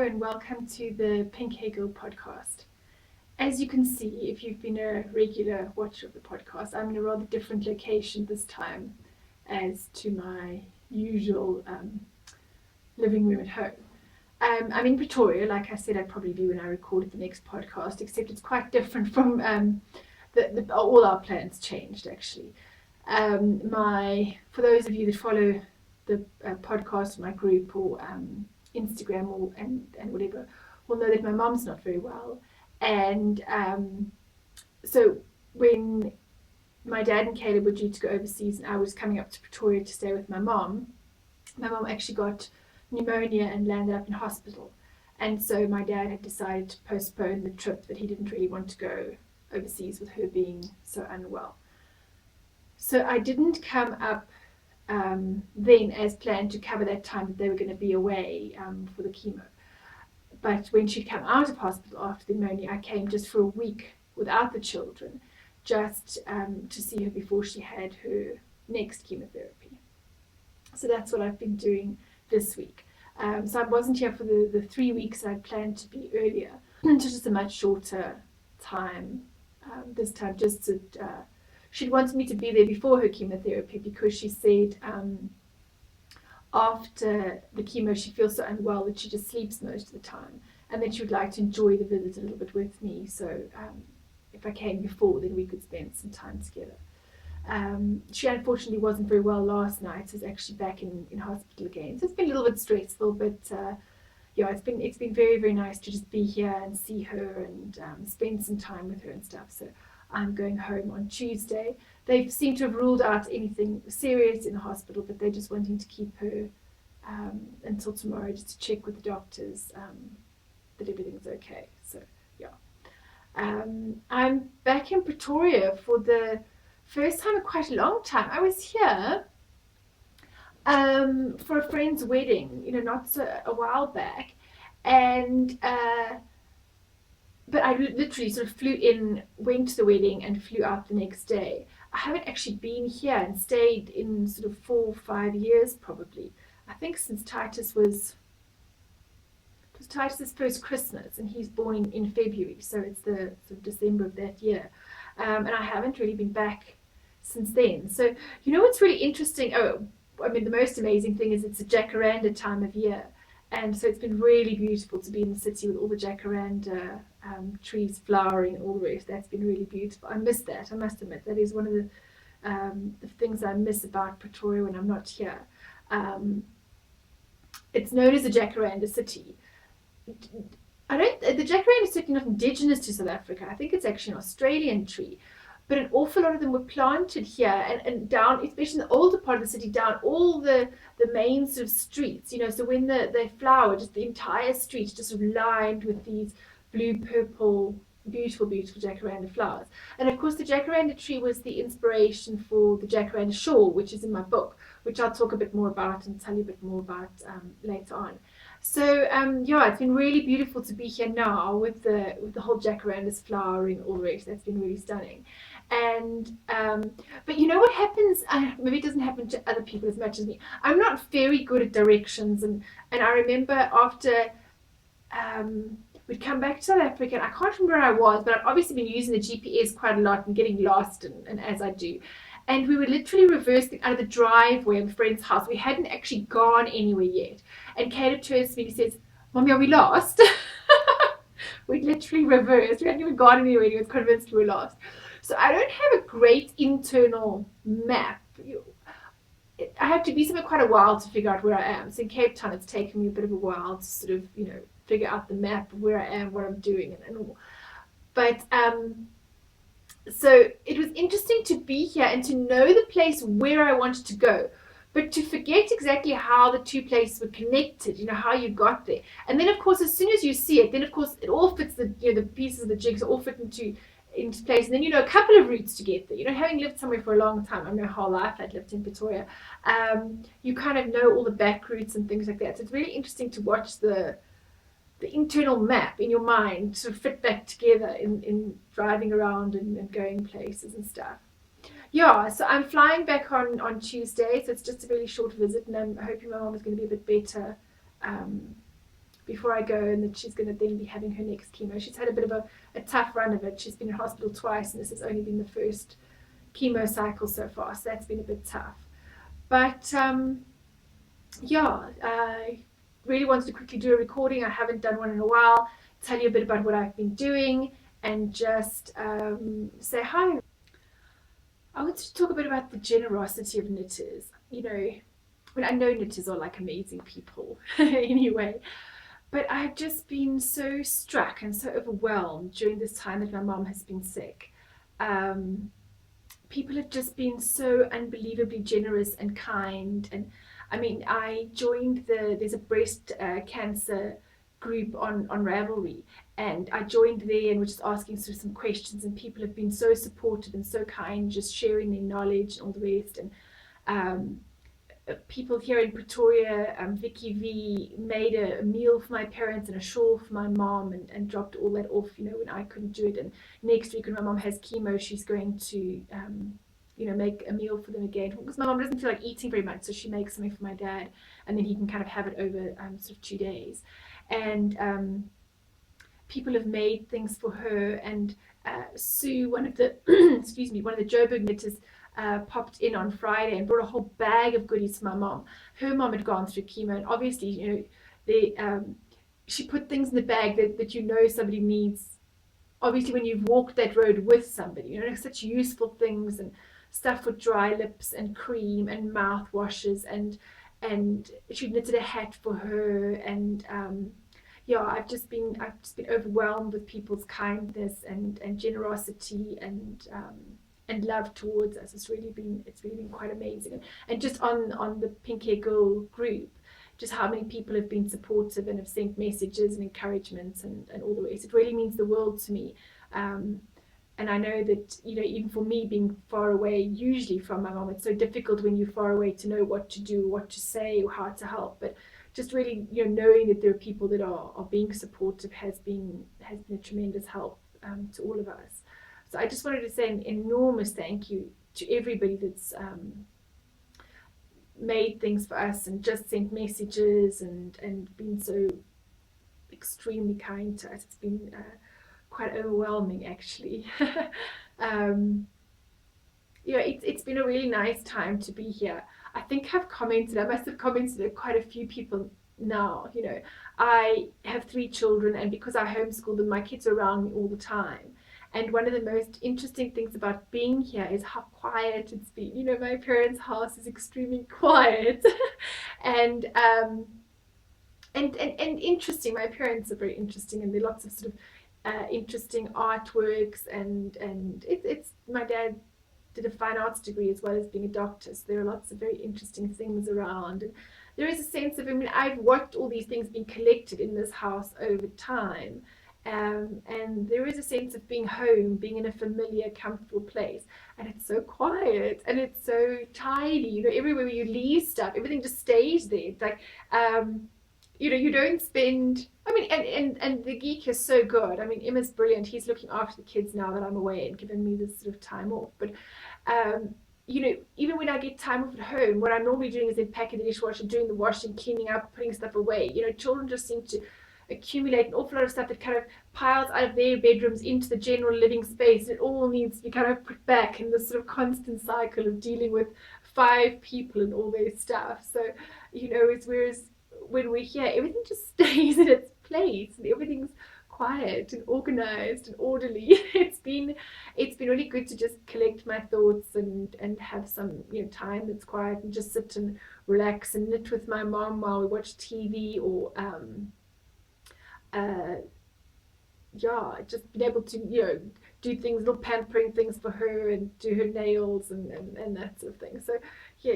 and welcome to the Pink Hair Girl podcast. As you can see, if you've been a regular watcher of the podcast, I'm in a rather different location this time as to my usual living room at home. I'm in Pretoria, like I said I'd probably be when I recorded the next podcast, except it's quite different from all our plans changed actually. For those of you that follow the podcast, my group, or Instagram and whatever, will know that my mom's not very well, and so when my dad and Caleb were due to go overseas and I was coming up to Pretoria to stay with my mom actually got pneumonia and landed up in hospital, and so my dad had decided to postpone the trip, that he didn't really want to go overseas with her being so unwell. So I didn't come up then as planned to cover that time that they were going to be away for the chemo. But when she'd come out of hospital after the pneumonia, I came just for a week without the children, just to see her before she had her next chemotherapy. So that's what I've been doing this week. So I wasn't here for the 3 weeks I'd planned to be earlier. It's just a much shorter time this time, just to she'd wanted me to be there before her chemotherapy because she said after the chemo she feels so unwell that she just sleeps most of the time, and that she would like to enjoy the visit a little bit with me. So if I came before, then we could spend some time together. She unfortunately wasn't very well last night, so is actually back in hospital again. So it's been a little bit stressful, but yeah, it's been very, very nice to just be here and see her and spend some time with her and stuff. So I'm going home on Tuesday. They seem to have ruled out anything serious in the hospital, but they're just wanting to keep her until tomorrow, just to check with the doctors that everything's okay. So yeah, I'm back in Pretoria for the first time in quite a long time. I was here for a friend's wedding, not so a while back, and but I literally sort of flew in, went to the wedding, and flew out the next day. I haven't actually been here and stayed in sort of 4 or 5 years probably. I think since Titus's first Christmas, and he's born in February, so it's the sort of December of that year. And I haven't really been back since then. So what's really interesting, the most amazing thing is it's a Jacaranda time of year. And so it's been really beautiful to be in the city with all the Jacaranda trees flowering and all the rest. That's been really beautiful. I miss that, I must admit. That is one of the things I miss about Pretoria when I'm not here. It's known as a Jacaranda city. The Jacaranda is certainly not indigenous to South Africa. I think it's actually an Australian tree. But an awful lot of them were planted here and down, especially in the older part of the city, down all the main sort of streets, so when they flower, just the entire street just sort of lined with these blue, purple, beautiful, beautiful Jacaranda flowers. And of course the Jacaranda tree was the inspiration for the Jacaranda shawl, which is in my book, which I'll talk a bit more about and tell you a bit more about later on. So yeah, it's been really beautiful to be here now with the whole Jacarandas flowering, all the rest. That's been really stunning. And but what happens, maybe it doesn't happen to other people as much as me. I'm not very good at directions, and I remember after we'd come back to South Africa, and I can't remember where I was, but I'd obviously been using the GPS quite a lot and getting lost, and as I do. And we were literally reversing out of the driveway of a friend's house. We hadn't actually gone anywhere yet. And Caleb turns to me and he says, "Mommy, are we lost?" We'd literally reversed. We hadn't even gone anywhere and he was convinced we were lost. So I don't have a great internal map. I have to be somewhere quite a while to figure out where I am. So in Cape Town, it's taken me a bit of a while to sort of, figure out the map of where I am, what I'm doing, and all. But so it was interesting to be here and to know the place where I wanted to go, but to forget exactly how the two places were connected, how you got there. And then of course, as soon as you see it, then of course it all fits, the pieces of the jigsaw all fit into place. And then a couple of routes to get there. Having lived somewhere for a long time, my whole life I'd lived in Pretoria, you kind of know all the back routes and things like that. So it's really interesting to watch the internal map in your mind sort of fit back together in driving around and going places and stuff. Yeah, so I'm flying back on Tuesday, so it's just a really short visit, and I'm hoping my mom is going to be a bit better before I go, and that she's going to then be having her next chemo. She's had a bit of a tough run of it. She's been in hospital twice, and this has only been the first chemo cycle so far, so that's been a bit tough. But yeah, I really wanted to quickly do a recording. I haven't done one in a while. Tell you a bit about what I've been doing, and just say hi. I want to talk a bit about the generosity of knitters. You know, I mean, I know knitters are like amazing people anyway, but I've just been so struck and so overwhelmed during this time that my mom has been sick. People have just been so unbelievably generous and kind. And I mean, I joined there's a breast cancer group on Ravelry, and I joined there and was just asking sort of some questions, and people have been so supportive and so kind, just sharing their knowledge and all the rest. And um, people here in Pretoria, Vicky V made a meal for my parents and a shawl for my mom, and dropped all that off, you know, when I couldn't do it. And next week when my mom has chemo, she's going to, you know, make a meal for them again, because my mom doesn't feel like eating very much, so she makes something for my dad, and then he can kind of have it over sort of 2 days. And people have made things for her, and Sue, one of the excuse me, one of the Joburg knitters, popped in on Friday and brought a whole bag of goodies for my mom. Her mom had gone through chemo, and obviously, you know, she put things in the bag that you know somebody needs. Obviously, when you've walked that road with somebody, you know, such useful things, and stuff for dry lips and cream and mouthwashes, and she knitted a hat for her. And yeah, I've just been overwhelmed with people's kindness and generosity and love towards us. It's really been quite amazing. And just on the Pink Hair Girl group, just how many people have been supportive and have sent messages and encouragements and all the rest. It really means the world to me. And I know that, you know, even for me, being far away usually from my mom, it's so difficult when you're far away to know what to do, what to say, or how to help. But just really, you know, knowing that there are people that are being supportive has been a tremendous help to all of us. So I just wanted to say an enormous thank you to everybody that's made things for us and just sent messages and been so extremely kind to us. It's been quite overwhelming, actually. Yeah, it's been a really nice time to be here. I think I must have commented to quite a few people now. You know, I have 3 children, and because I homeschool them, my kids are around me all the time. And one of the most interesting things about being here is how quiet it's been. You know, my parents' house is extremely quiet, and interesting. My parents are very interesting, and there are lots of sort of interesting artworks, and it's my dad did a fine arts degree as well as being a doctor, so there are lots of very interesting things around. And there is a sense of, I mean, I've watched all these things being collected in this house over time, and there is a sense of being home, being in a familiar, comfortable place. And it's so quiet and it's so tidy. You know, everywhere you leave stuff, everything just stays there. It's like, you know, you don't spend. I mean, and the geek is so good. I mean, Emma's brilliant. He's looking after the kids now that I'm away and giving me this sort of time off. But you know, even when I get time off at home, what I'm normally doing is then packing the dishwasher, doing the washing, cleaning up, putting stuff away. You know, children just seem to accumulate an awful lot of stuff that kind of piles out of their bedrooms into the general living space. It all needs to be kind of put back in this sort of constant cycle of dealing with 5 people and all their stuff. So, you know, it's whereas when we're here, everything just stays in its place and everything's quiet and organized and orderly. It's been really good to just collect my thoughts and have some, you know, time that's quiet and just sit and relax and knit with my mom while we watch TV, or yeah, just been able to, you know, do things, little pampering things for her and do her nails and that sort of thing. So yeah,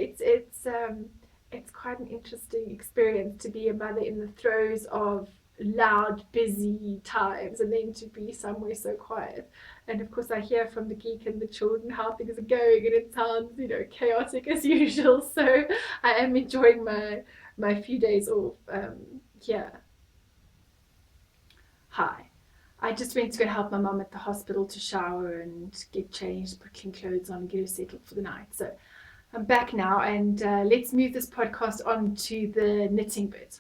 it's quite an interesting experience to be a mother in the throes of loud, busy times, and then to be somewhere so quiet. And of course I hear from the geek and the children how things are going, and it sounds, you know, chaotic as usual. So I am enjoying my few days off. Yeah. Hi. I just went to go help my mum at the hospital to shower and get changed, put clean clothes on, and get her settled for the night. So I'm back now, and let's move this podcast on to the knitting bit.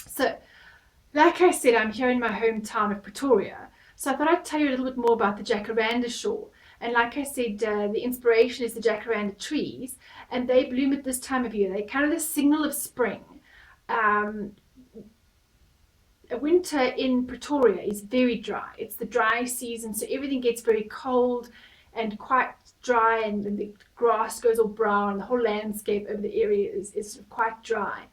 So like I said, I'm here in my hometown of Pretoria, so I thought I'd tell you a little bit more about the Jacaranda shawl. And like I said, the inspiration is the Jacaranda trees, and they bloom at this time of year. They're kind of the signal of spring. Um, Winter in Pretoria is very dry. It's the dry season, so everything gets very cold and quite dry, and the grass goes all brown. The whole landscape over the area is sort of quite dry.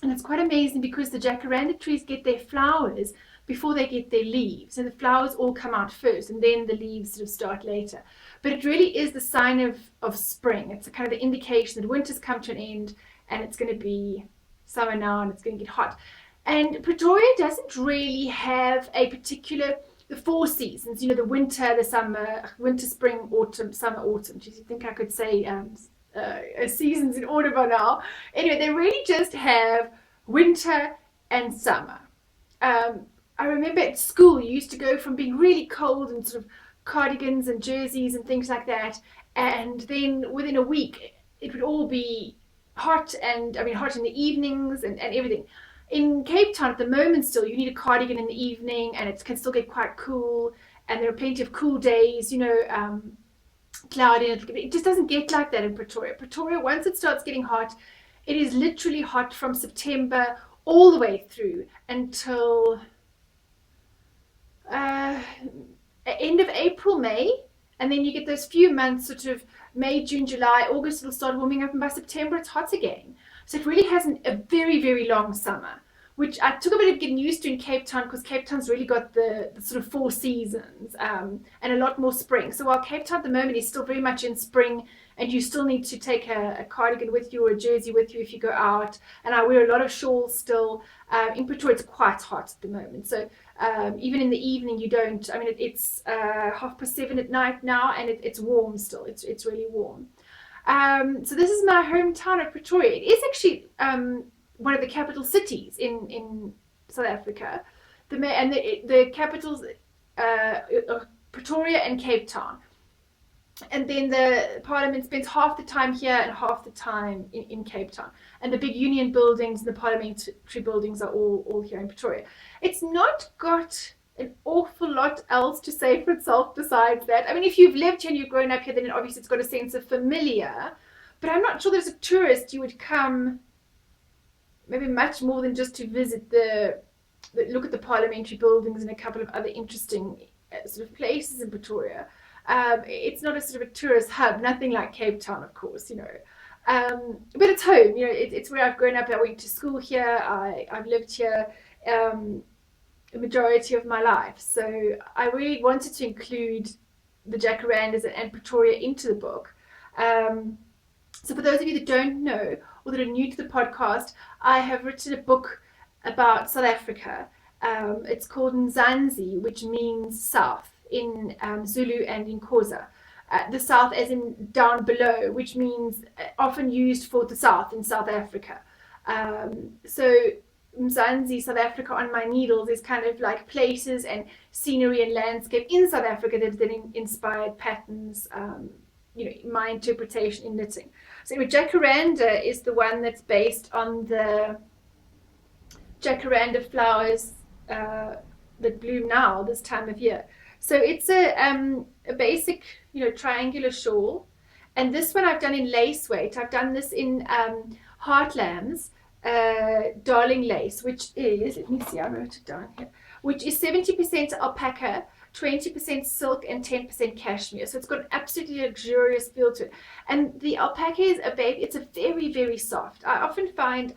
And it's quite amazing because the jacaranda trees get their flowers before they get their leaves. And the flowers all come out first, and then the leaves sort of start later. But it really is the sign of spring. It's a kind of the indication that winter's come to an end, and it's going to be summer now, and it's going to get hot. And Pretoria doesn't really have a particular, the four seasons, you know, the winter, the summer, winter, spring, autumn, summer, autumn. Do you think I could say seasons in order by now? Anyway, they really just have winter and summer. I remember at school you used to go from being really cold and sort of cardigans and jerseys and things like that, and then within a week it would all be hot, and I mean hot in the evenings and everything. In Cape Town at the moment still you need a cardigan in the evening, and it can still get quite cool, and there are plenty of cool days, you know, cloudy, and it just doesn't get like that in Pretoria. Pretoria, once it starts getting hot, it is literally hot from September all the way through until end of April, May, and then you get those few months, sort of May, June, July, August, it'll start warming up, and by September it's hot again. So it really has a very, very long summer, which I took a bit of getting used to in Cape Town, because Cape Town's really got the sort of four seasons, and a lot more spring. So while Cape Town at the moment is still very much in spring, and you still need to take a cardigan with you or a jersey with you if you go out, and I wear a lot of shawls still. In Pretoria it's quite hot at the moment, so even in the evening you don't, I mean it's 7:30 at night now, and it's warm still. It's really warm. So this is my hometown of Pretoria. It is actually one of the capital cities in South Africa. The capitals are Pretoria and Cape Town. And then the parliament spends half the time here and half the time in Cape Town. And the big union buildings and the parliamentary buildings are all here in Pretoria. It's not got an awful lot else to say for itself besides that. I mean, if you've lived here and you've grown up here, then obviously it's got a sense of familiar. But I'm not sure that as a tourist you would come maybe much more than just to visit look at the parliamentary buildings and a couple of other interesting sort of places in Pretoria. It's not a sort of a tourist hub, nothing like Cape Town, of course, you know. But it's home, you know, it's where I've grown up. I went to school here. I've lived here the majority of my life. So I really wanted to include the Jacarandas and Pretoria into the book. So for those of you that don't know or that are new to the podcast, I have written a book about South Africa. It's called MZANSI, which means south in Zulu and in Xhosa. The south as in down below, which means often used for the south in South Africa. So MZANSI, South Africa on my needles, is kind of like places and scenery and landscape in South Africa that then inspired patterns, you know, my interpretation in knitting. So anyway, Jacaranda is the one that's based on the jacaranda flowers that bloom now this time of year. So it's a basic, you know, triangular shawl, and this one I've done in lace weight. I've done this in Hartlam's darling lace, which is, let me see, I wrote it down here, which is 70% alpaca, 20% silk, and 10% cashmere. So it's got an absolutely luxurious feel to it. And the alpaca is it's a very, very soft. I often find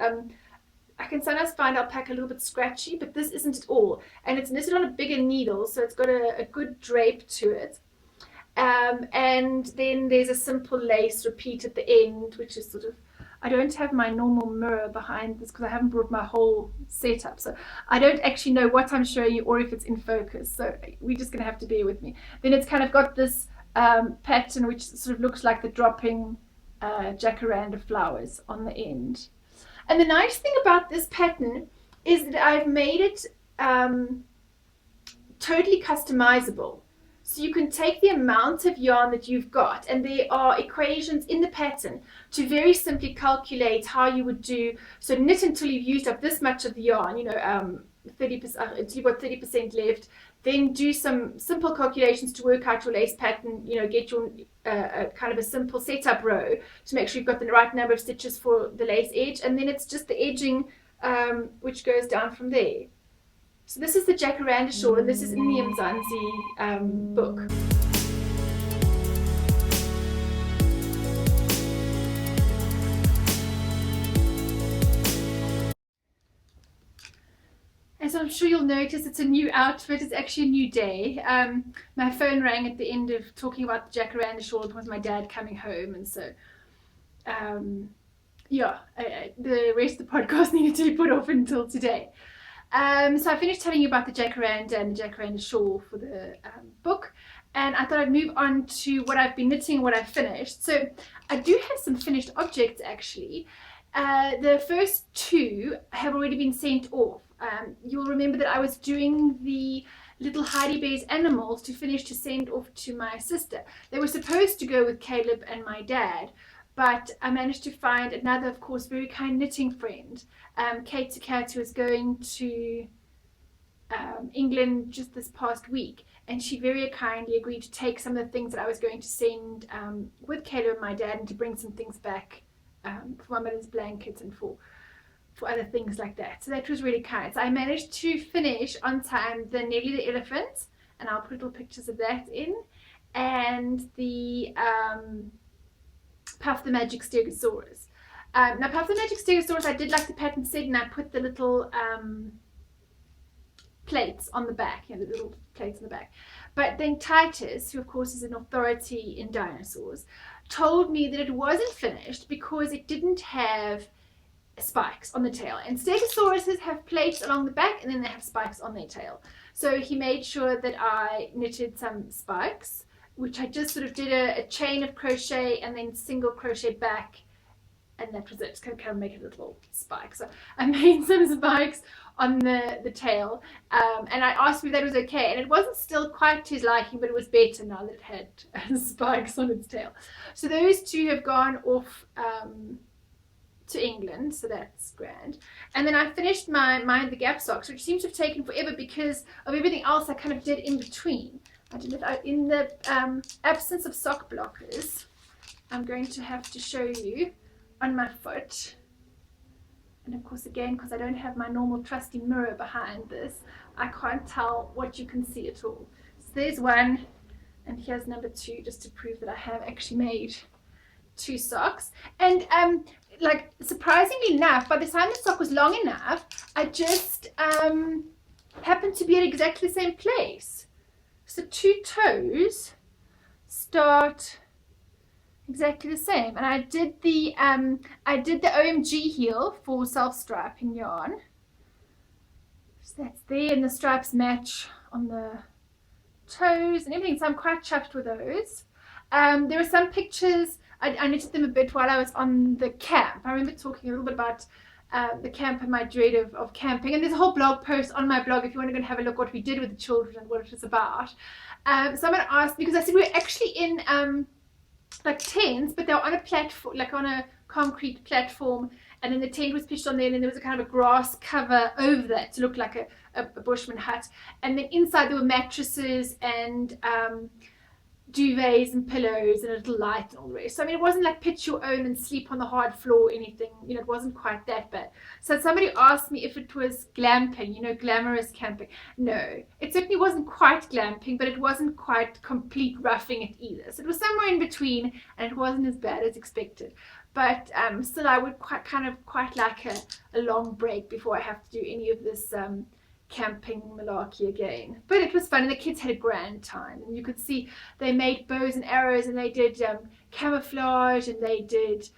I can sometimes find alpaca a little bit scratchy, but this isn't at all. And it's knitted on a bigger needle, so it's got a good drape to it. And then there's a simple lace repeat at the end, which is sort of, I don't have my normal mirror behind this because I haven't brought my whole setup. So I don't actually know what I'm showing you or if it's in focus. So we're just going to have to bear with me. Then it's kind of got this pattern which sort of looks like the dropping jacaranda flowers on the end. And the nice thing about this pattern is that I've made it totally customizable. So you can take the amount of yarn that you've got, and there are equations in the pattern to very simply calculate how you would do. So knit until you've used up this much of the yarn, 30%, until you've got 30% left. Then do some simple calculations to work out your lace pattern, get your kind of a simple setup row to make sure you've got the right number of stitches for the lace edge, and then it's just the edging which goes down from there. So this is the Jacaranda shawl, and this is in the MZANSI book. As I'm sure you'll notice, it's a new outfit. It's actually a new day. My phone rang at the end of talking about the Jacaranda shawl. It was my dad coming home, and so the rest of the podcast needed to be put off until today. So I finished telling you about the Jacaranda and the Jacaranda shawl for the book, and I thought I'd move on to what I've been knitting and what I've finished. So I do have some finished objects actually. The first two have already been sent off. You'll remember that I was doing the little Heidi Bear's animals to finish to send off to my sister. They were supposed to go with Caleb and my dad, but I managed to find another, of course, very kind knitting friend, Kate the Cat, who is going to England just this past week, and she very kindly agreed to take some of the things that I was going to send with Caleb and my dad, and to bring some things back for my mother's blankets and for other things like that. So that was really kind. So I managed to finish on time the Nelly the elephant, and I'll put little pictures of that in, and the Puff the Magic Stegosaurus. Now Puff the Magic Stegosaurus, I did like the pattern said, and I put the little plates on the back, the little plates on the back. But then Titus, who of course is an authority in dinosaurs, told me that it wasn't finished because it didn't have spikes on the tail, and Stegosauruses have plates along the back and then they have spikes on their tail. So he made sure that I knitted some spikes, which I just sort of did a chain of crochet and then single crochet back, and that was it. Just kind of make it a little spike. So I made some spikes on the tail, and I asked him if that was okay, and it wasn't still quite to his liking, but it was better now that it had spikes on its tail. So those two have gone off to England, so that's grand. And then I finished my Mind the Gap socks, which seems to have taken forever because of everything else I kind of did in between. I did it in the absence of sock blockers. I'm going to have to show you on my foot, and of course again, because I don't have my normal trusty mirror behind this, I can't tell what you can see at all. So there's one, and here's number two, just to prove that I have actually made two socks. And like, surprisingly enough, by the time the sock was long enough, I just happened to be at exactly the same place. So two toes start exactly the same, and I did the OMG heel for self-striping yarn. So that's there, and the stripes match on the toes and everything, so I'm quite chuffed with those. There were some pictures, I knitted them a bit while I was on the camp. I remember talking a little bit about the camp and my dread of camping, and there's a whole blog post on my blog if you want to go and have a look what we did with the children and what it was about. Someone asked, because I said we were actually in like tents, but they were on a platform, like on a concrete platform, and then the tent was pitched on there, and then there was a kind of a grass cover over that to look like a bushman hut, and then inside there were mattresses and duvets and pillows and a little light and all the rest. So I mean, it wasn't like pitch your own and sleep on the hard floor or anything, it wasn't quite that bad. So somebody asked me if it was glamping, glamorous camping. No, it certainly wasn't quite glamping, but it wasn't quite complete roughing it either. So it was somewhere in between, and it wasn't as bad as expected. But still, I would quite like a long break before I have to do any of this camping malarkey again. But it was fun, and the kids had a grand time, and you could see they made bows and arrows, and they did camouflage, and they did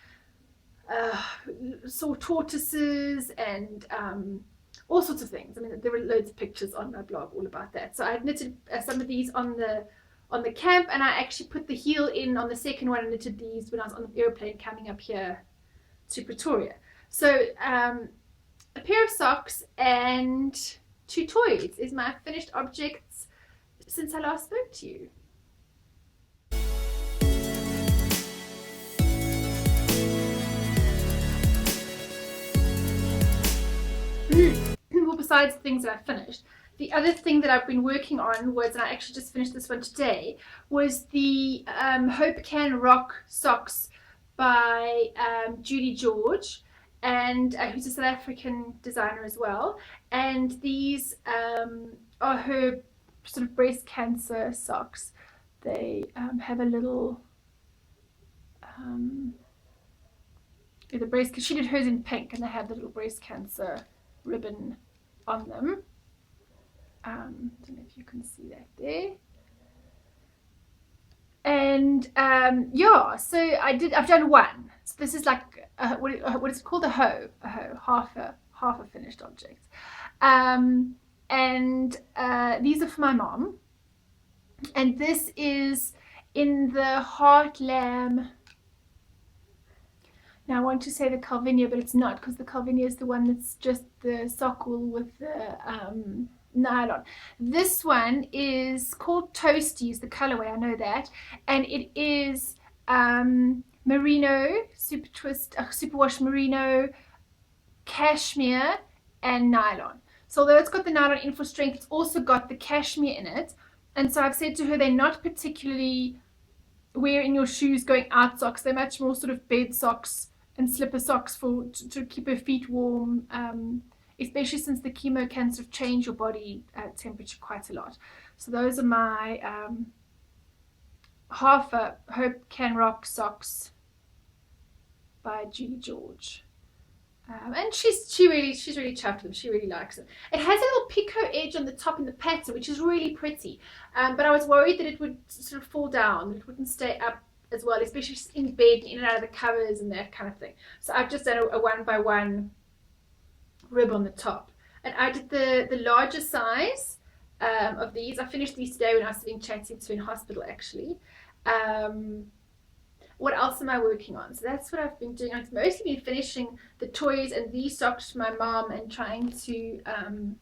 saw tortoises and all sorts of things. I mean, there were loads of pictures on my blog all about that. So I knitted some of these on the camp, and I actually put the heel in on the second one and knitted these when I was on the airplane coming up here to Pretoria. So a pair of socks and two toys is my finished objects since I last spoke to you. besides things that I finished, the other thing that I've been working on was, and I actually just finished this one today, was the Hope Can Rock socks by Judy George, and who's a South African designer as well. And these are her sort of breast cancer socks. They have a little the breast, she did hers in pink, and they have the little breast cancer ribbon on them. I don't know if you can see that there. And yeah, so I've done one. So this is like what is it called? A hoe, half a finished object. And these are for my mom. And this is in the Hartlam. Now I want to say the Calvinia, but it's not, because the Calvinia is the one that's just the sock wool with the nylon. This one is called Toasties, the colorway, I know that, and it is Merino, Superwash Merino, Cashmere, and nylon. So although it's got the nylon in for strength, it's also got the cashmere in it. And so I've said to her, they're not particularly wear in your shoes going out socks. They're much more sort of bed socks and slipper socks to keep her feet warm, especially since the chemo can sort of change your body temperature quite a lot. So those are my half a Hope Can Rock socks by Judy George. And she's really chuffed with them. She really likes them. It has a little picot edge on the top in the pattern, which is really pretty. But I was worried that it would sort of fall down, that it wouldn't stay up as well, especially in bed, in and out of the covers and that kind of thing. So I've just done a 1x1 rib on the top. And I did the larger size of these. I finished these today when I was sitting chatting to in hospital, actually. What else am I working on? So that's what I've been doing. I've mostly been finishing the toys and these socks for my mom, and trying to and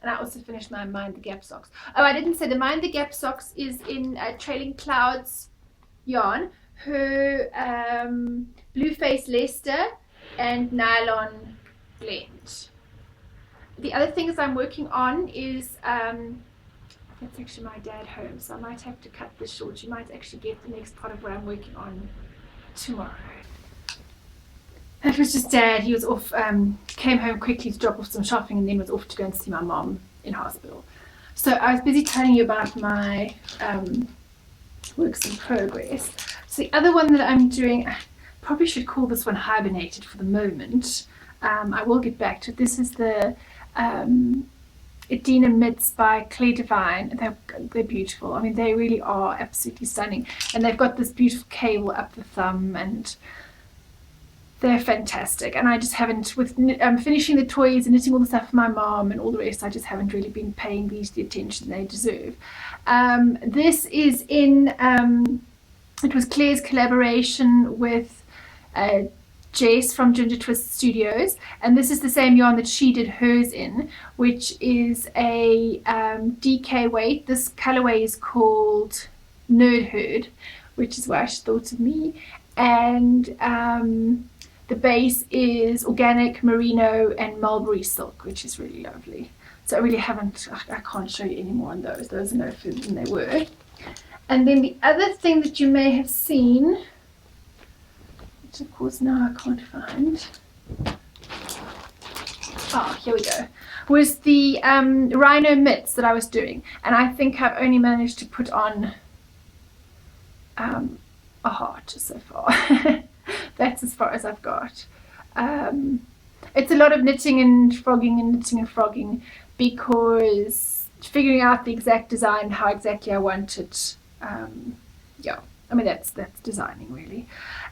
I also finished my Mind the Gap socks. Oh, I didn't say the Mind the Gap socks is in Trailing Clouds yarn, her Blue Face Leicester and nylon blend. The other things I'm working on is that's actually my dad home, so I might have to cut this short. You might actually get the next part of what I'm working on tomorrow. That was just Dad. He was off, came home quickly to drop off some shopping, and then was off to go and see my mom in hospital. So I was busy telling you about my works in progress. So the other one that I'm doing, I probably should call this one hibernated for the moment. I will get back to it. This is the Edina Mitts by Claire Divine. They're beautiful. I mean, they really are absolutely stunning. And they've got this beautiful cable up the thumb, and they're fantastic. And I just haven't, with finishing the toys and knitting all the stuff for my mom and all the rest, I just haven't really been paying these the attention they deserve. This is in, it was Claire's collaboration with Jess from Ginger Twist Studios, and this is the same yarn that she did hers in, which is a DK weight. This colorway is called Nerd Herd, which is why she thought of me, and the base is organic merino and mulberry silk, which is really lovely. So I really haven't, I can't show you any more on those. Those are no further than they were. And then the other thing that you may have seen, which of course now I can't find. Oh, here we go. Was the rhino mitts that I was doing, and I think I've only managed to put on a heart so far. That's as far as I've got. It's a lot of knitting and frogging and knitting and frogging, because figuring out the exact design, how exactly I want it. Yeah, I mean that's designing really.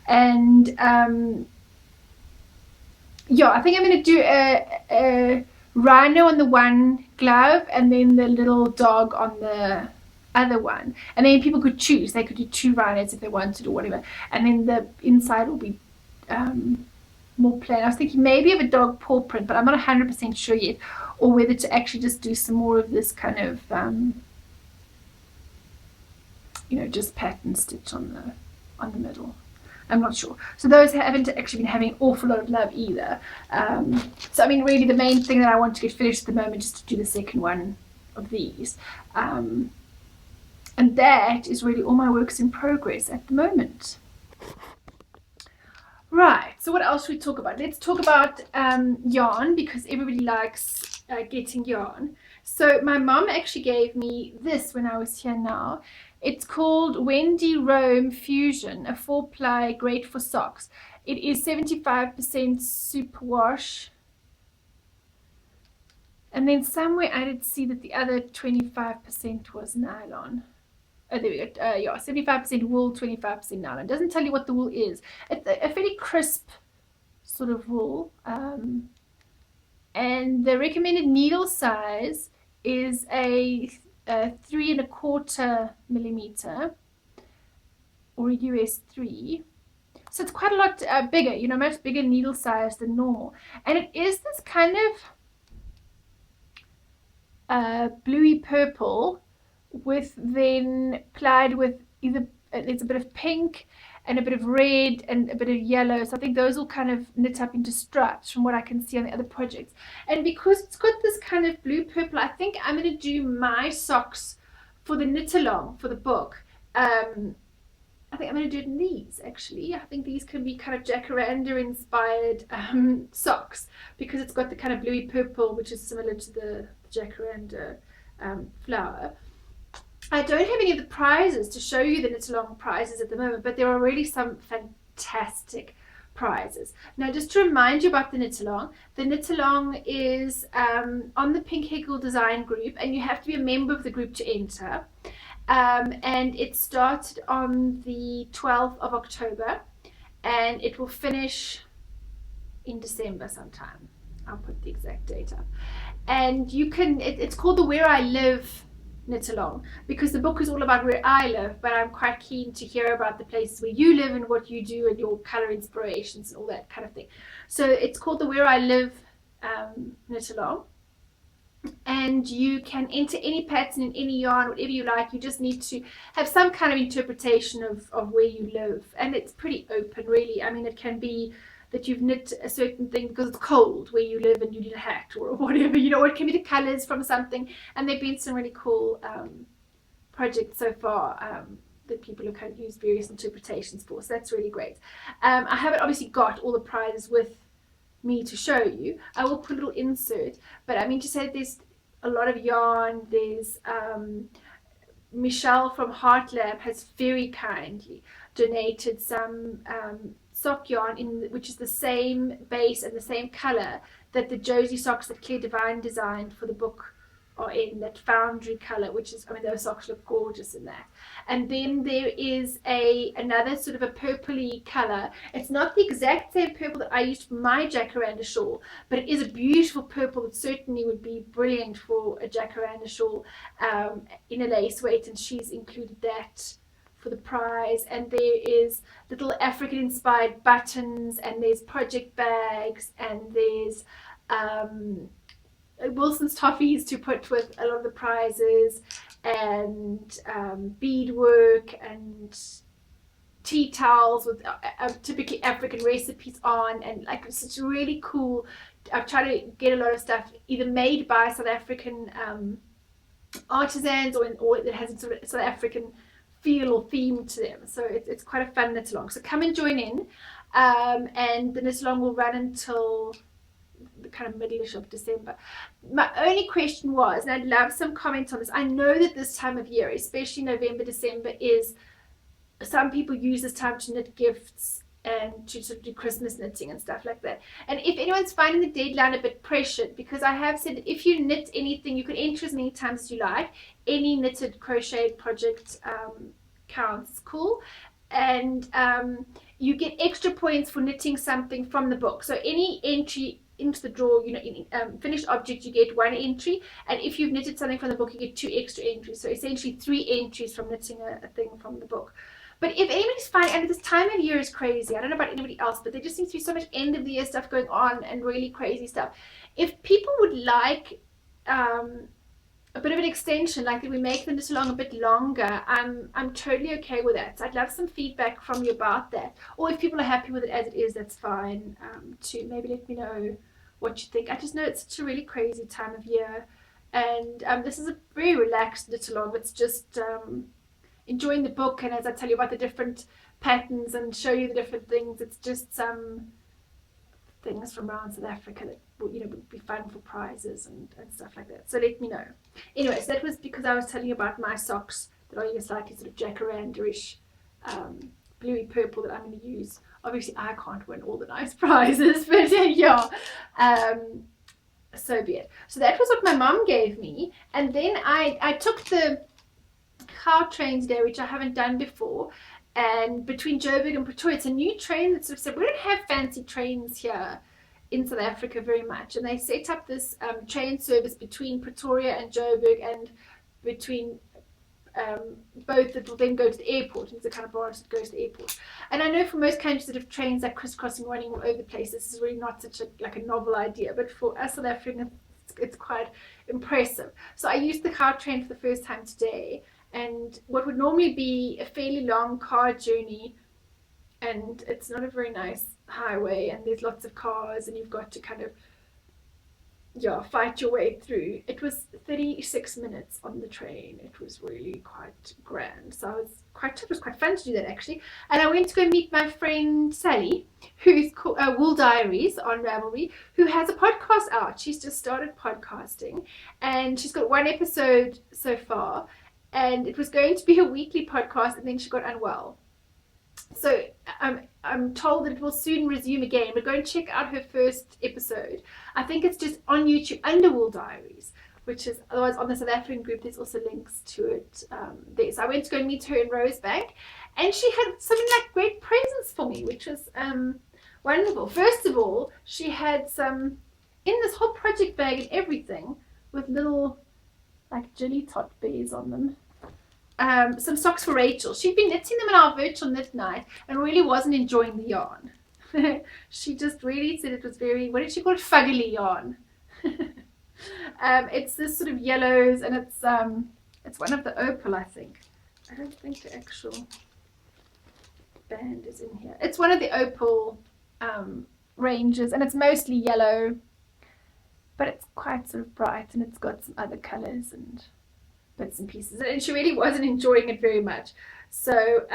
And yeah, I think I'm going to do a rhino on the one glove and then the little dog on the other one, and then people could choose. They could do 2 rhinos if they wanted or whatever, and then the inside will be more plain. I was thinking maybe of a dog paw print, but I'm not 100% sure yet, or whether to actually just do some more of this kind of you know, just pattern stitch on the middle. I'm not sure. So those haven't actually been having an awful lot of love either. So I mean, really the main thing that I want to get finished at the moment is to do the second one of these. And that is really all my works in progress at the moment. Right, so what else should we talk about? Let's talk about yarn, because everybody likes getting yarn. So my mom actually gave me this when I was here now. It's called Wendy Rome Fusion, a 4-ply, great for socks. It is 75% superwash. And then somewhere I did see that the other 25% was nylon. Oh, there we go. Yeah, 75% wool, 25% nylon. Doesn't tell you what the wool is. It's a fairly crisp sort of wool. And the recommended needle size is a 3¼ millimeter, or a US 3. So it's quite a lot bigger, you know, much bigger needle size than normal. And it is this kind of bluey purple, with then plied with either there's a bit of pink and a bit of red and a bit of yellow. So I think those will kind of knit up into stripes from what I can see on the other projects. And because it's got this kind of blue purple, I think I'm going to do my socks for the knit along for the book. I think I'm going to do it in these, actually. I think these can be kind of Jacaranda inspired socks, because it's got the kind of bluey purple, which is similar to the Jacaranda flower. I don't have any of the prizes to show you, the knit along prizes at the moment, but there are really some fantastic prizes. Now, just to remind you about the knit along is on the Pink Hair Girl Design group, and you have to be a member of the group to enter. And it started on the 12th of October, and it will finish in December sometime. I'll put the exact date up. And you can, it's called the Where I Live knit along, because the book is all about where I live, but I'm quite keen to hear about the places where you live and what you do and your color inspirations and all that kind of thing. So it's called the Where I Live knit along, and you can enter any pattern in any yarn, whatever you like. You just need to have some kind of interpretation of where you live, and it's pretty open, really. I mean, it can be that you've knit a certain thing because it's cold where you live and you need a hat or whatever, you know. It can be the colors from something, and there have been some really cool projects so far that people have kind of used various interpretations for, so that's really great. I haven't obviously got all the prizes with me to show you. I will put a little insert, but I mean to say there's a lot of yarn. There's Michelle from Hartlam has very kindly donated some sock yarn which is the same base and the same color that the Josie socks that Claire Devine designed for the book are in, that foundry color, which is, I mean, those socks look gorgeous in that. And then there is another sort of a purpley color. It's not the exact same purple that I used for my Jacaranda shawl, but it is a beautiful purple that certainly would be brilliant for a Jacaranda shawl in a lace weight, and she's included that for the prize. And there is little African inspired buttons, and there's project bags, and there's Wilson's toffees to put with a lot of the prizes, and beadwork and tea towels with typically African recipes on, and like it's really cool. I've tried to get a lot of stuff either made by South African artisans, or it has a sort of South African feel or theme to them. So it's quite a fun knit along. So come and join in, and the knit along will run until the kind of middle-ish of December. My only question was, and I'd love some comments on this, I know that this time of year, especially November, December, is some people use this time to knit gifts and to sort of do Christmas knitting and stuff like that. And if anyone's finding the deadline a bit pressured, because I have said that if you knit anything, you can enter as many times as you like. Any knitted crocheted project counts. Cool. And you get extra points for knitting something from the book. So any entry into the draw, you know, finished object, you get 1 entry, and if you've knitted something from the book, you get 2 extra entries. So essentially 3 entries from knitting a thing from the book. But if anybody's finding, and this time of year is crazy, I don't know about anybody else, but there just seems to be so much end of the year stuff going on and really crazy stuff. If people would like a bit of an extension, like that we make the knit along a bit longer, I'm totally okay with that. So I'd love some feedback from you about that, or if people are happy with it as it is, that's fine too. Maybe let me know what you think. I just know it's such a really crazy time of year, and this is a very relaxed knit along. It's just enjoying the book, and as I tell you about the different patterns and show you the different things, it's just some things from around South Africa that would be fun for prizes and stuff like that. So let me know. Anyways, that was because I was telling you about my socks that are slightly sort of jacaranda-ish bluey purple that I'm going to use. Obviously I can't win all the nice prizes, but yeah, so be it. So that was what my mum gave me, and then I took the cow train today, which I haven't done before, and between Joburg and Pretoria, it's a new train that sort of said, we don't have fancy trains here in South Africa very much, and they set up this train service between Pretoria and Joburg, and between both that will then go to the airport, and it's a kind of branch that goes to the airport. And I know for most countries that have trains that crisscrossing running all over the place, this is really not such a novel idea, but for us South Africans it's quite impressive. So I used the car train for the first time today, and what would normally be a fairly long car journey, and it's not a very nice highway, and there's lots of cars, and you've got to kind of fight your way through. It was 36 minutes on the train. It was really quite grand. So it was quite fun to do that actually. And I went to go meet my friend Sally, who's called Wool Diaries on Ravelry, who has a podcast out. She's just started podcasting, and she's got one episode so far, and it was going to be a weekly podcast, and then she got unwell. So I'm told that it will soon resume again, but go and check out her first episode. I think it's just on YouTube under Wool Diaries, which is otherwise on the South African group. There's also links to it there. So I went to go and meet her in Rosebank, and she had some great presents for me, which was wonderful. First of all, she had some in this whole project bag and everything with little jelly tot bears on them. Some socks for Rachel. She'd been knitting them in our virtual knit night and really wasn't enjoying the yarn. She just really said it was very, what did she call it, fuggly yarn. It's this sort of yellows, and it's one of the opal, I think. I don't think the actual band is in here. It's one of the opal ranges, and it's mostly yellow, but it's quite sort of bright, and it's got some other colors and bits and pieces, and she really wasn't enjoying it very much. So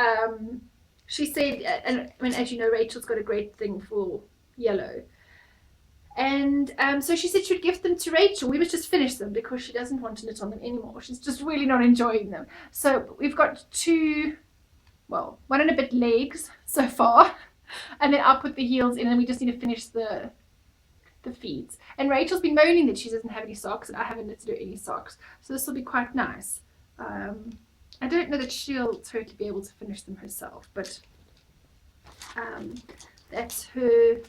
she said, and I mean, as you know, Rachel's got a great thing for yellow, and so she said she would gift them to Rachel. We must just finish them because she doesn't want to knit on them anymore. She's just really not enjoying them. So we've got two, well, one and a bit legs so far, and then I'll put the heels in, and we just need to finish the feeds. And Rachel's been moaning that she doesn't have any socks, and I haven't knitted her any socks, so this will be quite nice. I don't know that she'll totally be able to finish them herself, but that's her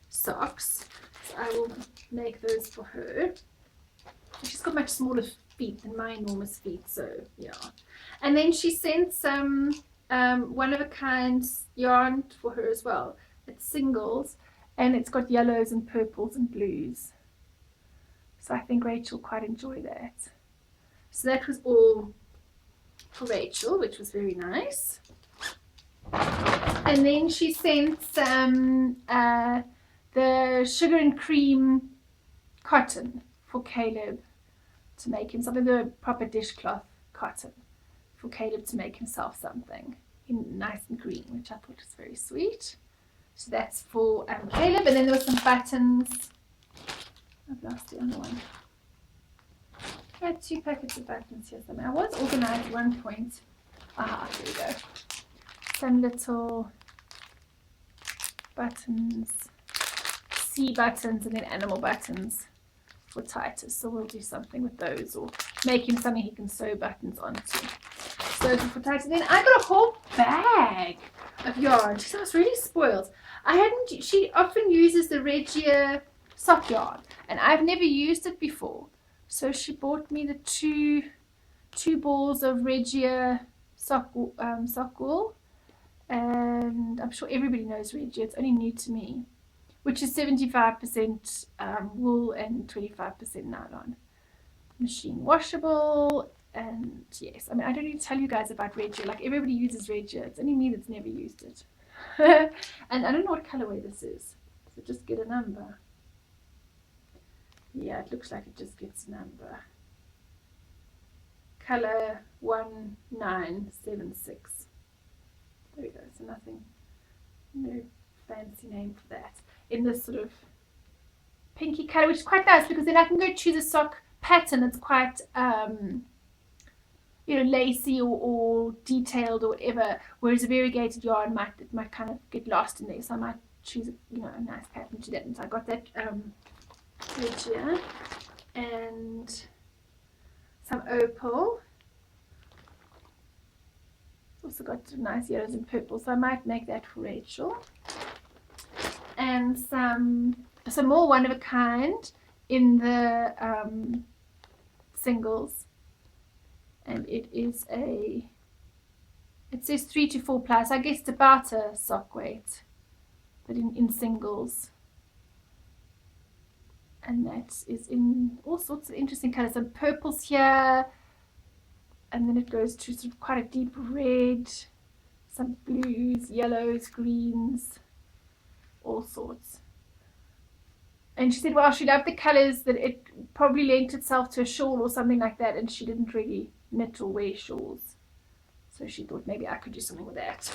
socks, so I will make those for her. She's got much smaller feet than my enormous feet, so yeah. And then she sent some one of a kind yarn for her as well. It's singles, and it's got yellows and purples and blues. So I think Rachel quite enjoy that. So that was all for Rachel, which was very nice. And then she sent some the sugar and cream cotton for Caleb to make him something, the proper dishcloth cotton for Caleb to make himself something in nice and green, which I thought was very sweet. So that's for Caleb. And then there were some buttons. I've lost the other one. I had 2 packets of buttons here somewhere. I was organized at one point. Aha, there we go. Some little buttons, C buttons, and then animal buttons for Titus. So we'll do something with those, or make him something he can sew buttons onto. So for Titus. And then I got a whole bag of yarn. She sounds really spoiled. She often uses the Regia sock yarn, and I've never used it before. So she bought me the two balls of Regia sock wool, and I'm sure everybody knows Regia. It's only new to me, which is 75% wool and 25% nylon. machine washable. And yes, I mean, I don't need to tell you guys about red gel. Like, everybody uses red gel. It's only me that's never used it. And I don't know what colorway this is. Does it just get a number? Yeah, it looks like it just gets a number. Color 1976. There we go. So nothing, no fancy name for that. In this sort of pinky color, which is quite nice because then I can go choose a sock pattern that's quite you know, lacy or detailed or whatever, whereas a variegated yarn might kind of get lost in there. So I might choose a, you know, a nice pattern to that. And so I got that red here and some opal. Also got some nice yellows and purples, so I might make that for Rachel. And some more one of a kind in the singles, and it says 3 to 4 plus. I guess it's about a sock weight, but in singles. And that is in all sorts of interesting colors. Some purples here, and then it goes to sort of quite a deep red, some blues, yellows, greens, all sorts. And she said, well, she loved the colors, that it probably lent itself to a shawl or something like that, and she didn't really knit or wear shawls, so she thought maybe I could do something with that.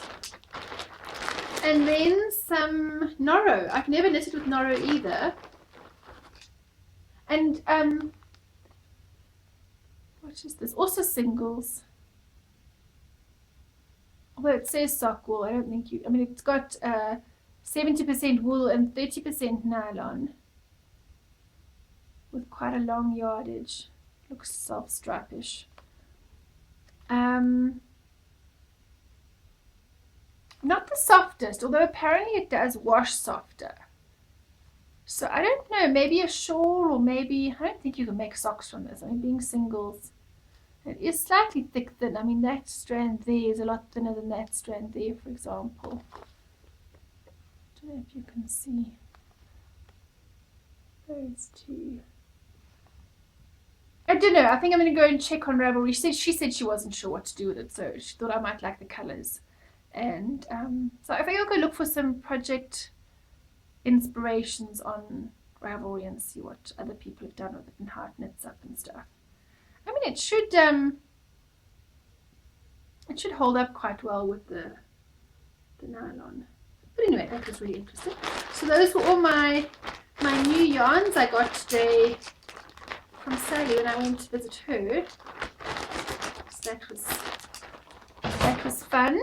And then some Noro. I've never knitted with Noro either. And what is this? Also singles. Although it says sock wool, I don't think you, I mean, it's got 70% wool and 30% nylon with quite a long yardage. Looks self-stripish. Not the softest, although apparently it does wash softer. So I don't know, maybe a shawl, or maybe, I don't think you can make socks from this. I mean, being singles, it is slightly thick thin. I mean, that strand there is a lot thinner than that strand there, for example. I don't know if you can see those two. I don't know. I think I'm going to go and check on Ravelry. She said she wasn't sure what to do with it, so she thought I might like the colors. And so I think I'll go look for some project inspirations on Ravelry and see what other people have done with it and how it knits up and stuff. I mean, it should hold up quite well with the nylon. But anyway, that was really interesting. So those were all my new yarns I got today from Sally when I went to visit her. So that was fun.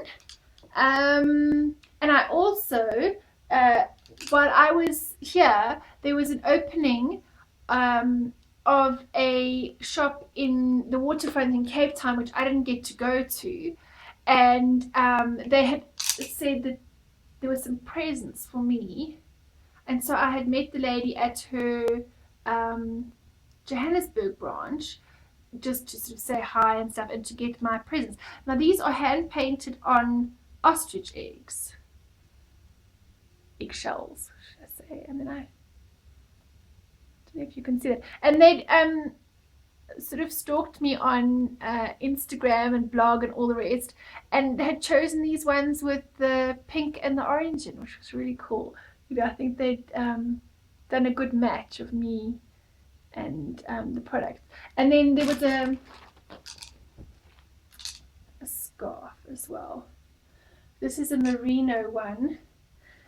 And I also, while I was here, there was an opening of a shop in the waterfront in Cape Town, which I didn't get to go to, and they had said that there were some presents for me, and so I had met the lady at her Johannesburg branch just to sort of say hi and stuff and to get my presents. Now these are hand painted on ostrich eggshells, should I say, and then I don't know if you can see that. And they'd sort of stalked me on Instagram and blog and all the rest, and had chosen these ones with the pink and the orange in, which was really cool. You know, I think they'd done a good match of me and the product. And then there was a scarf as well. This is a merino one,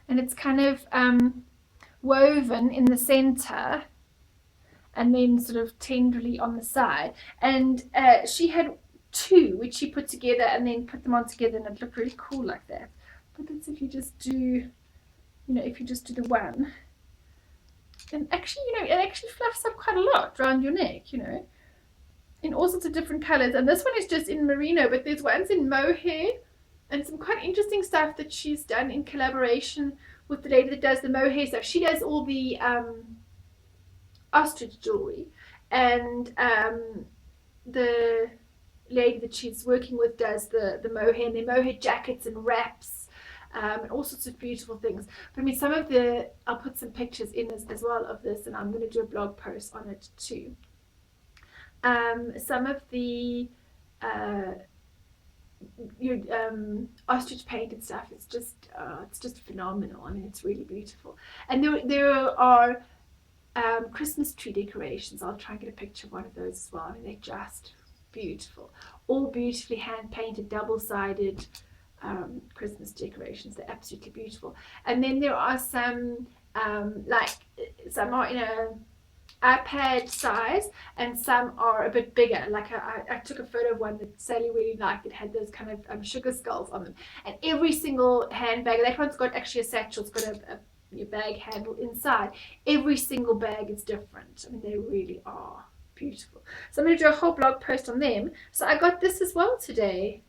and it's kind of woven in the center and then sort of tenderly on the side. And she had two which she put together and then put them on together, and it looked really cool like that. But that's if you just do, you know, if you just do the one. And actually, you know, it actually fluffs up quite a lot around your neck, you know, in all sorts of different colors. And this one is just in merino, but there's ones in mohair and some quite interesting stuff that she's done in collaboration with the lady that does the mohair stuff. She does all the ostrich jewelry, and the lady that she's working with does the mohair, and the mohair jackets and wraps. And all sorts of beautiful things. But I mean, some of the, I'll put some pictures in as well of this, and I'm going to do a blog post on it too. some of the your ostrich painted stuff. It's just phenomenal. I mean, it's really beautiful. And there are Christmas tree decorations. I'll try and get a picture of one of those as well. I mean, they're just beautiful. All beautifully hand painted, double-sided Christmas decorations. They're absolutely beautiful. And then there are some like some are in a iPad size and some are a bit bigger. Like I took a photo of one that Sally really liked. It had those kind of sugar skulls on them, and every single handbag, that one's got actually a satchel, it's got your bag handle inside. Every single bag is different. I mean, they really are beautiful. So I'm going to do a whole blog post on them. So I got this as well today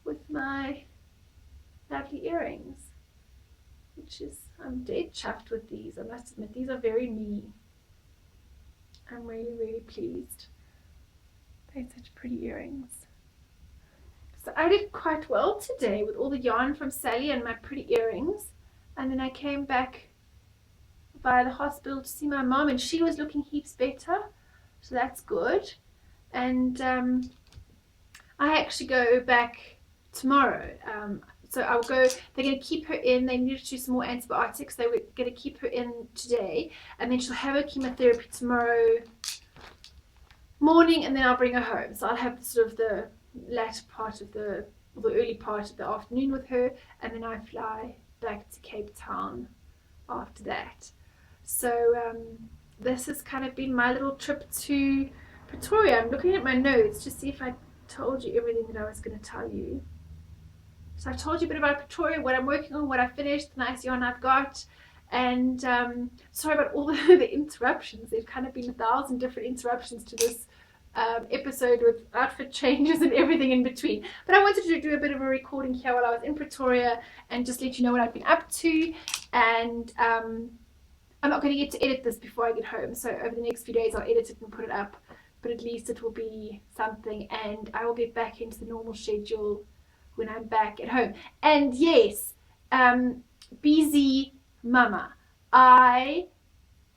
with my lovely earrings, which is, I'm dead chuffed with these. I must admit, these are very me. I'm really, really pleased. They're such pretty earrings. So I did quite well today with all the yarn from Sally and my pretty earrings. And then I came back via the hospital to see my mom, and she was looking heaps better. So that's good. And I actually go back tomorrow. So I'll go, they're going to keep her in, they need to do some more antibiotics, they were going to keep her in today, and then she'll have her chemotherapy tomorrow morning, and then I'll bring her home. So I'll have sort of the latter part of the early part of the afternoon with her, and then I fly back to Cape Town after that. So this has kind of been my little trip to Pretoria. I'm looking at my notes to see if I told you everything that I was going to tell you. So I told you a bit about Pretoria, what I'm working on, what I finished, the nice yarn I've got, and sorry about all the interruptions. There've kind of been 1,000 different interruptions to this episode with outfit changes and everything in between. But I wanted to do a bit of a recording here while I was in Pretoria and just let you know what I've been up to. And I'm not going to get to edit this before I get home, so over the next few days I'll edit it and put it up, but at least it will be something, and I will get back into the normal schedule when I'm back at home. And yes, BZ Mama, I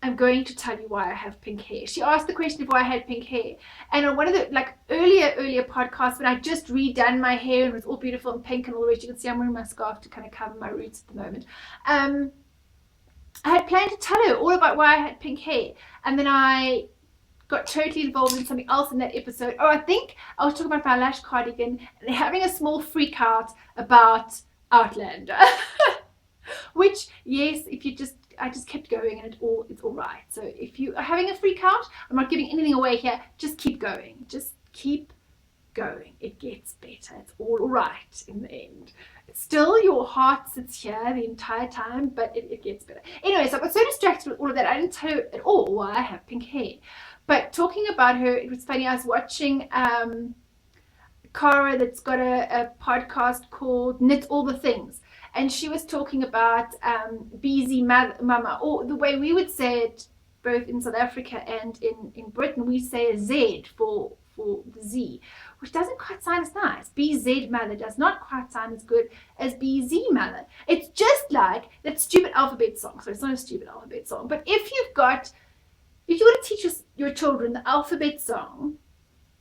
am going to tell you why I have pink hair. She asked the question of why I had pink hair, and on one of the earlier podcasts when I just redone my hair and it was all beautiful and pink and all the rest, you can see I'm wearing my scarf to kind of cover my roots at the moment. I had planned to tell her all about why I had pink hair, and then I got totally involved in something else in that episode. Oh, I think I was talking about my lash cardigan and having a small freak out about Outlander. Which, yes, if you I just kept going, and it's all right. So if you are having a freak out, I'm not giving anything away here, just keep going. Just keep going. It gets better. It's all right in the end. Still, your heart sits here the entire time, but it gets better. Anyway, so I got so distracted with all of that, I didn't tell you at all why I have pink hair. But talking about her, it was funny, I was watching Cara, that's got a podcast called Knit All the Things, and she was talking about BZ Mama, or the way we would say it both in South Africa and in Britain, we say a Z for the Z, which doesn't quite sound as nice. BZ Mother does not quite sound as good as BZ Mother. It's just like that stupid alphabet song. So it's not a stupid alphabet song, but if you want to teach your children the alphabet song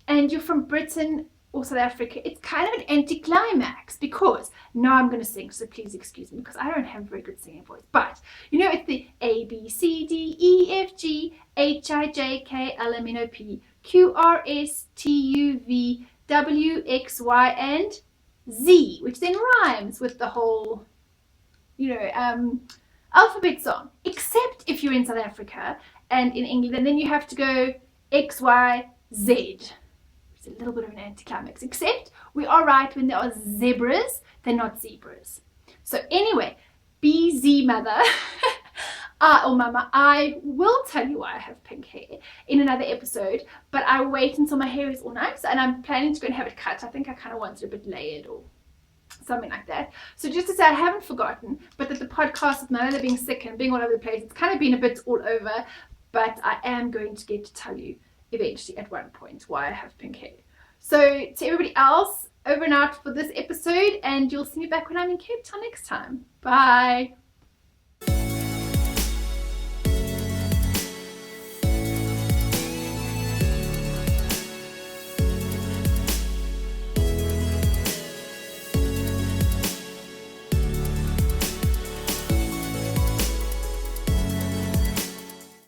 and you're from Britain or South Africa, it's kind of an anticlimax, because now I'm going to sing, so please excuse me because I don't have a very good singing voice. But you know, it's the A, B, C, D, E, F, G, H, I, J, K, L, M, N, O, P, Q, R, S, T, U, V, W, X, Y, and Z, which then rhymes with the whole, alphabet song. Except if you're in South Africa and in England, and then you have to go X, Y, Z. It's a little bit of an anticlimax, except we are right when there are zebras, they're not zebras. So anyway, BZ Mother, or Mama, I will tell you why I have pink hair in another episode, but I wait until my hair is all nice, and I'm planning to go and have it cut. I think I kind of want it a bit layered or something like that. So just to say, I haven't forgotten, but that the podcast with my mother being sick and being all over the place, it's kind of been a bit all over, but I am going to get to tell you eventually at one point why I have pink hair. So to everybody else, over and out for this episode, and you'll see me back when I'm in Cape Town next time. Bye.